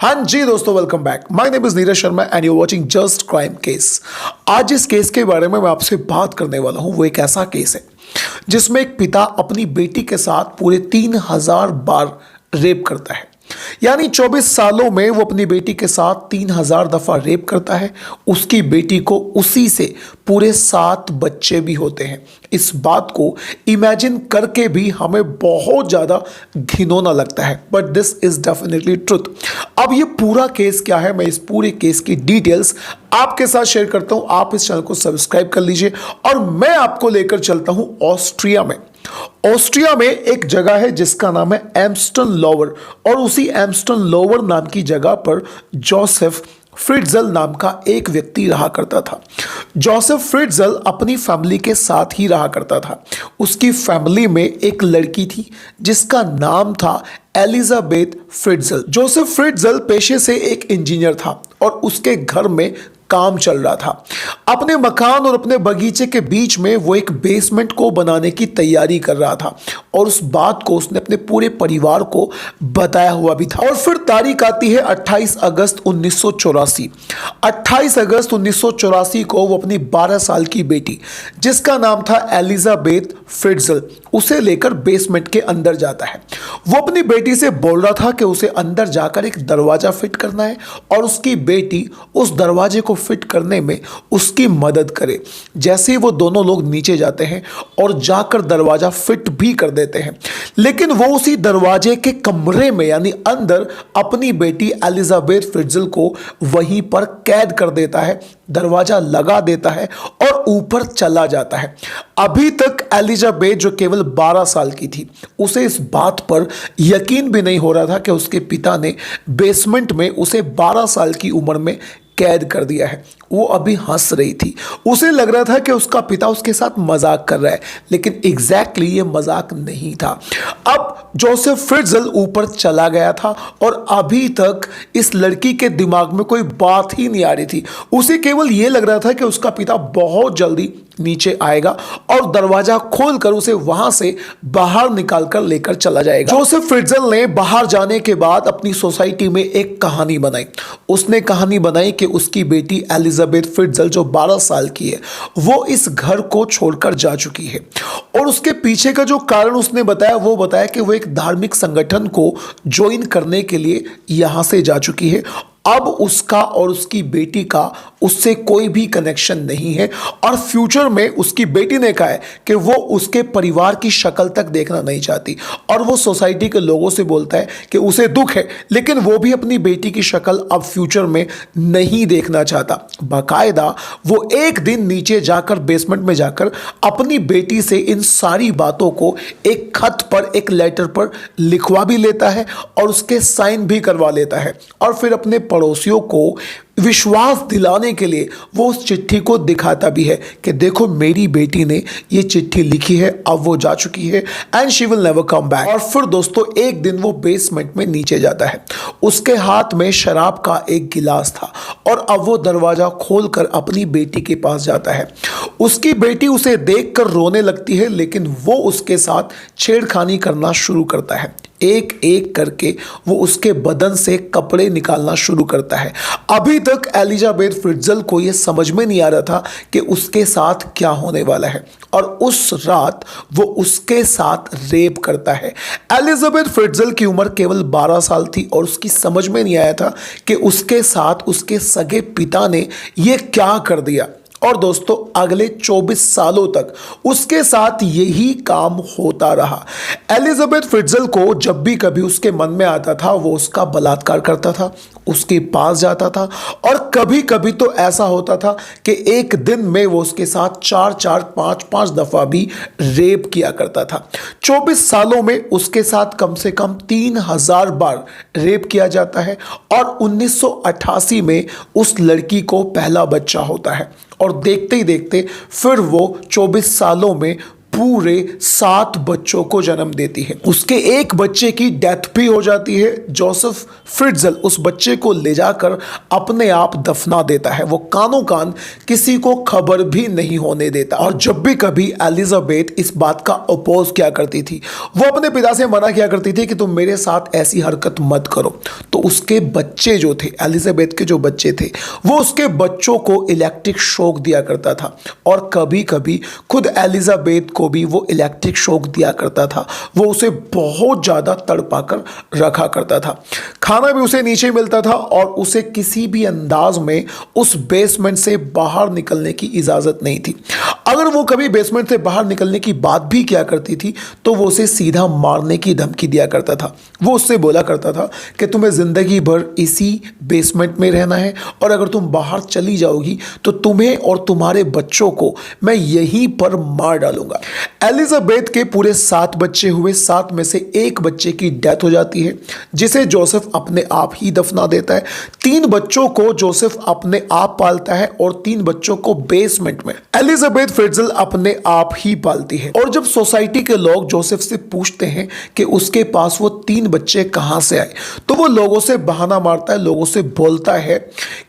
हाँ जी दोस्तों, welcome back. My name is Neeraj Sharma and you watching just crime case. आज इस केस के बारे में मैं आपसे बात करने वाला हूं। वो एक ऐसा केस है जिसमें एक पिता अपनी बेटी के साथ पूरे 3000 बार रेप करता है। यानी 24 सालों में वो अपनी बेटी के साथ 3000 दफा रेप करता है। उसकी बेटी को उसी से पूरे 7 बच्चे भी होते हैं। इस बात को इमेजिन करके भी हमें बहुत ज़्यादा घिनौना लगता है, but this is definitely truth. अब ये पूरा केस क्या है, मैं इस पूरे केस की डिटेल्स आपके साथ शेयर करता हूं। आप इस चैनल को सब्सक्राइब कर लीजिए और मैं आपको लेकर चलता हूं ऑस्ट्रिया में। ऑस्ट्रिया में एक जगह है जिसका नाम है एम्स्टन लोवर, और उसी एम्स्टन लोवर नाम की जगह पर जोसेफ फ्रिट्जल नाम का एक व्यक्ति रहा करता था। जोसेफ फ्रिट्जल अपनी फैमिली के साथ ही रहा करता था। उसकी फैमिली में एक लड़की थी जिसका नाम था एलिजाबेथ फ्रिट्जल। जोसेफ फ्रिट्जल पेशे से एक इंजीनियर था और उसके घर में काम चल रहा था। अपने मकान और अपने बगीचे के बीच में वो एक बेसमेंट को बनाने की तैयारी कर रहा था और उस बात को उसने अपने पूरे परिवार को बताया हुआ भी था। और फिर तारीख आती है 28 अगस्त 1984। 28 अगस्त 1984 को वो अपनी 12 साल की बेटी जिसका नाम था एलिजाबेथ फ्रिट्जल उसे लेकर बेसमेंट के अंदर जाता है। वो अपनी बेटी से बोल रहा था कि उसे अंदर जाकर एक दरवाजा फिट करना है और उसकी बेटी उस दरवाजे को फिट करने में उसकी मदद करे। जैसे ही वो दोनों लोग नीचे जाते हैं और जाकर दरवाजा फिट भी कर देते हैं, लेकिन वो उसी दरवाजे के कमरे में यानी अंदर अपनी बेटी एलिजाबेथ फ्रिट्जल को वहीं पर कैद कर देता है, दरवाजा लगा देता है और ऊपर चला जाता है। अभी तक एलिजाबेथ जो केवल 12 साल की थी, उसे इस बात पर यकीन भी नहीं हो रहा था कि उसके पिता ने बेसमेंट में उसे 12 साल की उम्र में कैद कर दिया है। वो अभी हंस रही थी, उसे लग रहा था कि उसका पिता उसके साथ मजाक कर रहा है, लेकिन एग्जैक्टली ये मजाक नहीं था। अब जोसेफ फ्रिट्जल ऊपर चला गया था और अभी तक इस लड़की के दिमाग में कोई बात ही नहीं आ रही थी। उसे केवल ये लग रहा था कि उसका पिता बहुत जल्दी नीचे आएगा और दरवाजा खोलकर उसे वहां से बाहर निकालकर लेकर चला जाएगा। जोसेफ फ्रिट्जल ने बाहर जाने के बाद अपनी सोसाइटी में एक कहानी बनाई। उसने कहानी बनाई कि उसकी बेटी एलिजाबेथ फ्रिट्जल जो 12 साल की है, वो इस घर को छोड़कर जा चुकी है। और उसके पीछे का जो कारण उसने बताया, वो बताया कि वो एक धार्मिक संगठन को ज्वाइन करने के लिए यहां से जा चुकी है। अब उसका और उसकी बेटी का उससे कोई भी कनेक्शन नहीं है और फ्यूचर में उसकी बेटी ने कहा है कि वो उसके परिवार की शक्ल तक देखना नहीं चाहती और वो सोसाइटी के लोगों से बोलता है कि उसे दुख है, लेकिन वो भी अपनी बेटी की शक्ल अब फ्यूचर में नहीं देखना चाहता। बाकायदा वो एक दिन नीचे जाकर बेसमेंट में जाकर अपनी बेटी से इन सारी बातों को एक खत पर, एक लेटर पर लिखवा भी लेता है और उसके साइन भी करवा लेता है और फिर अपने पड़ोसियों को विश्वास दिलाने के लिए वो उस चिट्ठी को दिखाता भी है कि देखो मेरी बेटी ने ये चिट्ठी लिखी है, अब वो जा चुकी है and she will never come back. और फिर दोस्तों एक दिन वो बेसमेंट में नीचे जाता है, उसके हाथ में शराब का एक गिलास था और अब वो दरवाजा खोलकर अपनी बेटी के पास जाता है। उसकी बेटी उसे देखकर रोने लगती है, लेकिन वो उसके साथ छेड़खानी करना शुरू करता है। एक एक करके वो उसके बदन से कपड़े निकालना शुरू करता है। अभी तक एलिजाबेथ फ्रिट्जल को यह समझ में नहीं आ रहा था कि उसके साथ क्या होने वाला है और उस रात वो उसके साथ रेप करता है। एलिजाबेथ फ्रिट्जल की उम्र केवल 12 साल थी और उसकी समझ में नहीं आया था कि उसके साथ उसके सगे पिता ने यह क्या कर दिया। और दोस्तों अगले 24 सालों तक उसके साथ यही काम होता रहा। एलिजाबेथ फ्रिट्जल को जब भी कभी उसके मन में आता था वो उसका बलात्कार करता था, उसके पास जाता था और कभी कभी तो ऐसा होता था कि एक दिन में वो उसके साथ 4-4, 5-5 दफा भी रेप किया करता था। 24 सालों में उसके साथ कम से कम 3000 बार रेप किया जाता है और 1988 में उस लड़की को पहला बच्चा होता है और देखते ही देखते फिर वो 24 सालों में पूरे 7 बच्चों को जन्म देती है। उसके एक बच्चे की डेथ भी हो जाती है। जोसेफ फ्रिट्जल उस बच्चे को ले जाकर अपने आप दफना देता है। वो कानो कान किसी को खबर भी नहीं होने देता। और जब भी कभी एलिजाबेथ इस बात का अपोज किया करती थी, वो अपने पिता से मना किया करती थी कि तुम मेरे साथ ऐसी हरकत मत करो, तो उसके बच्चे जो थे, एलिजाबेथ के जो बच्चे थे, वो उसके बच्चों को इलेक्ट्रिक शॉक दिया करता था। और कभी कभी खुद एलिजाबेथ को भी वो इलेक्ट्रिक शॉक दिया करता था। वो उसे बहुत ज़्यादा तड़पाकर रखा करता था। खाना भी उसे नीचे मिलता था और उसे किसी भी अंदाज में उस बेसमेंट से बाहर निकलने की इजाज़त नहीं थी। अगर वो कभी बेसमेंट से बाहर निकलने की बात भी किया करती थी तो वो उसे सीधा मारने की धमकी दिया करता था। वो उससे बोला करता था कि तुम्हें ज़िंदगी भर इसी बेसमेंट में रहना है और अगर तुम बाहर चली जाओगी तो तुम्हें और तुम्हारे बच्चों को मैं यहीं पर मार डालूंगा। एलिजाबेथ के पूरे 7 बच्चे हुए। 7 में से एक बच्चे की डेथ हो जाती है, जिसे जोसेफ अपने आप ही दफना देता है। 3 बच्चों को जोसेफ अपने आप पालता है और 3 बच्चों को बेसमेंट में एलिजाबेथ फ्रिट्जल अपने आप ही पालती है। और जब सोसाइटी के लोग जोसेफ से पूछते हैं कि उसके पास वो 3 बच्चे कहां से आए, तो वो लोगों से बहाना मारता है, लोगों से बोलता है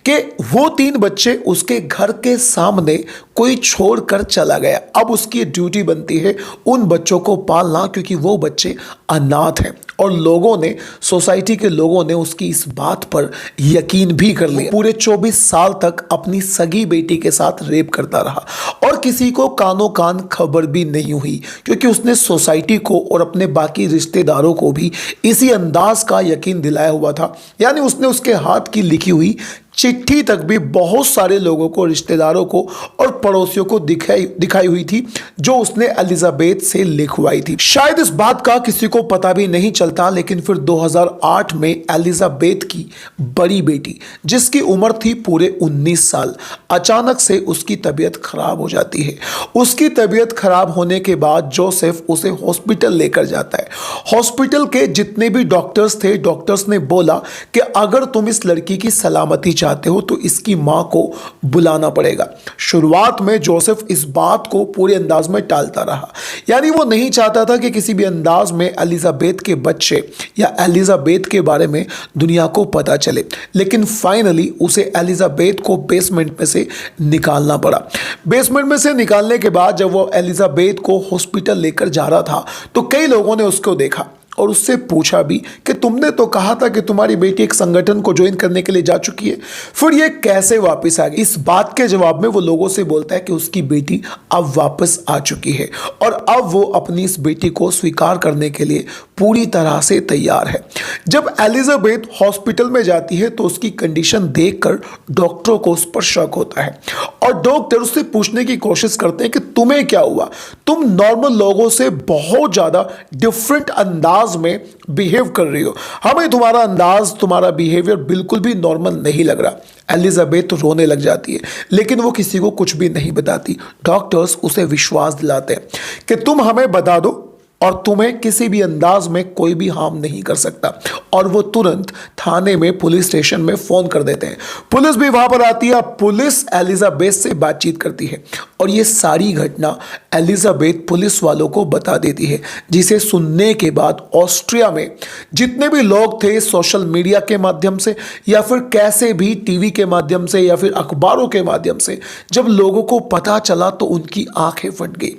कि वो 3 बच्चे उसके घर के सामने कोई छोड़कर चला गया। अब उसकी ड्यूटी बनती है उन बच्चों को पालना, क्योंकि वो बच्चे अनाथ हैं। और लोगों ने, सोसाइटी के लोगों ने उसकी इस बात पर यकीन भी कर लिया। पूरे 24 साल तक अपनी सगी बेटी के साथ रेप करता रहा और किसी को कानो कान खबर भी नहीं हुई, क्योंकि उसने सोसाइटी को और अपने बाकी रिश्तेदारों को भी इसी अंदाज का यकीन दिलाया हुआ था। यानी उसने उसके हाथ की लिखी हुई चिट्ठी तक भी बहुत सारे लोगों को, रिश्तेदारों को और पड़ोसियों को दिखाई हुई थी, जो उसने एलिजाबेथ से लिखवाई थी। शायद इस बात का किसी को पता भी नहीं चलता, लेकिन फिर 2008 में एलिजाबेथ की बड़ी बेटी, जिसकी उम्र थी पूरे 19 साल, अचानक से उसकी तबीयत खराब हो जाती है। उसकी तबीयत खराब होने के बाद जोसेफ उसे हॉस्पिटल लेकर जाता है। हॉस्पिटल के जितने भी डॉक्टर्स थे, डॉक्टर्स ने बोला कि अगर तुम इस लड़की की सलामती चाहते हो तो इसकी मां को बुलाना पड़ेगा। शुरुआत में जोसेफ इस बात को पूरे अंदाज में टालता रहा, यानी वो नहीं चाहता था कि किसी भी अंदाज में एलिजाबेथ के बच्चे या एलिजाबेथ के बारे में दुनिया को पता चले। लेकिन फाइनली उसे एलिजाबेथ को बेसमेंट में से निकालना पड़ा। बेसमेंट में से निकालने के बाद जब वो एलिजाबेथ को हॉस्पिटल लेकर जा रहा था तो कई लोगों ने उसको देखा और उससे पूछा भी कि तुमने तो कहा था कि तुम्हारी बेटी एक संगठन को ज्वाइन करने के लिए जा चुकी है, फिर ये कैसे वापस आ गई। इस बात के जवाब में वो लोगों से बोलता है कि उसकी बेटी अब वापस आ चुकी है और अब वो अपनी इस बेटी को स्वीकार करने के लिए पूरी तरह से तैयार है। जब एलिजाबेथ हॉस्पिटल में जाती है तो उसकी कंडीशन देखकर डॉक्टरों को उस पर शक होता है और डॉक्टर उससे पूछने की कोशिश करते हैं कि तुम्हें क्या हुआ, तुम नॉर्मल लोगों से बहुत ज़्यादा डिफरेंट अंदाज में बिहेव कर रही हो, हमें तुम्हारा अंदाज, तुम्हारा बिहेवियर बिल्कुल भी नॉर्मल नहीं लग रहा। एलिजाबेथ रोने लग जाती है, लेकिन वो किसी को कुछ भी नहीं बताती। डॉक्टर्स उसे विश्वास दिलाते हैं कि तुम हमें बता दो और तुम्हें किसी भी अंदाज में कोई भी हार्म नहीं कर सकता। और वो तुरंत थाने में, पुलिस स्टेशन में फ़ोन कर देते हैं। पुलिस भी वहाँ पर आती है। पुलिस एलिजाबेथ से बातचीत करती है और ये सारी घटना एलिजाबेथ पुलिस वालों को बता देती है, जिसे सुनने के बाद ऑस्ट्रिया में जितने भी लोग थे, सोशल मीडिया के माध्यम से या फिर कैसे भी टीवी के माध्यम से या फिर अखबारों के माध्यम से जब लोगों को पता चला तो उनकी आंखें फट गई।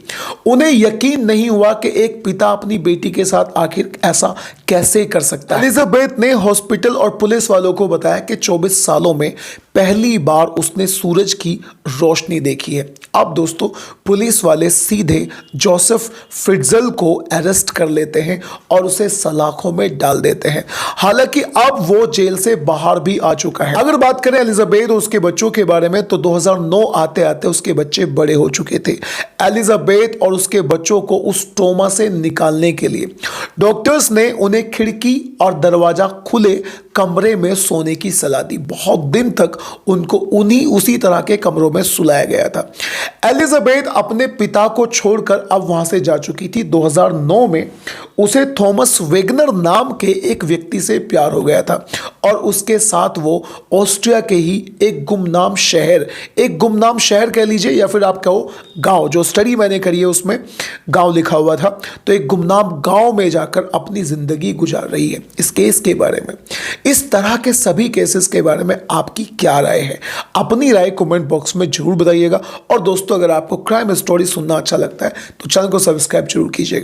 उन्हें यकीन नहीं हुआ कि एक पिता अपनी बेटी के साथ आखिर ऐसा कैसे कर सकता है। एलिजाबेथ ने हॉस्पिटल और पुलिस वालों को बताया कि 24 सालों में पहली बार उसने सूरज की रोशनी देखी है। अब दोस्तों पुलिस वाले सीधे जोसेफ फ्रिट्जल को अरेस्ट कर लेते हैं और उसे सलाखों में डाल देते हैं। हालांकि अब वो जेल से बाहर भी आ चुका है। अगर बात करें एलिजाबेथ और उसके बच्चों के बारे में तो 2009 आते आते उसके बच्चे बड़े हो चुके थे। एलिजाबेथ और उसके बच्चों को उस ट्रॉमा से निकालने के लिए डॉक्टर्स ने उन्हें खिड़की और दरवाजा खुले कमरे में सोने की सलाह दी। बहुत दिन तक उनको उसी तरह के कमरों में सुलाया गया था। एलिजाबेथ अपने पिता को छोड़कर अब वहां से जा चुकी थी। 2009 में उसे थॉमस वेगनर नाम के एक व्यक्ति से प्यार हो गया था और उसके साथ वो ऑस्ट्रिया के ही एक गुमनाम शहर कह लीजिए या फिर आप कहो गांव, जो स्टडी मैंने करी है उसमें गांव लिखा हुआ था, तो एक गुमनाम गांव में जाकर अपनी जिंदगी गुजार रही है। इस केस के बारे में, इस तरह के सभी केसेस के बारे में आपकी क्या राय है? अपनी राय कमेंट बॉक्स में जरूर बताइएगा। और दोस्तों, अगर आपको क्राइम स्टोरी सुनना अच्छा लगता है तो चैनल को सब्सक्राइब जरूर कीजिएगा।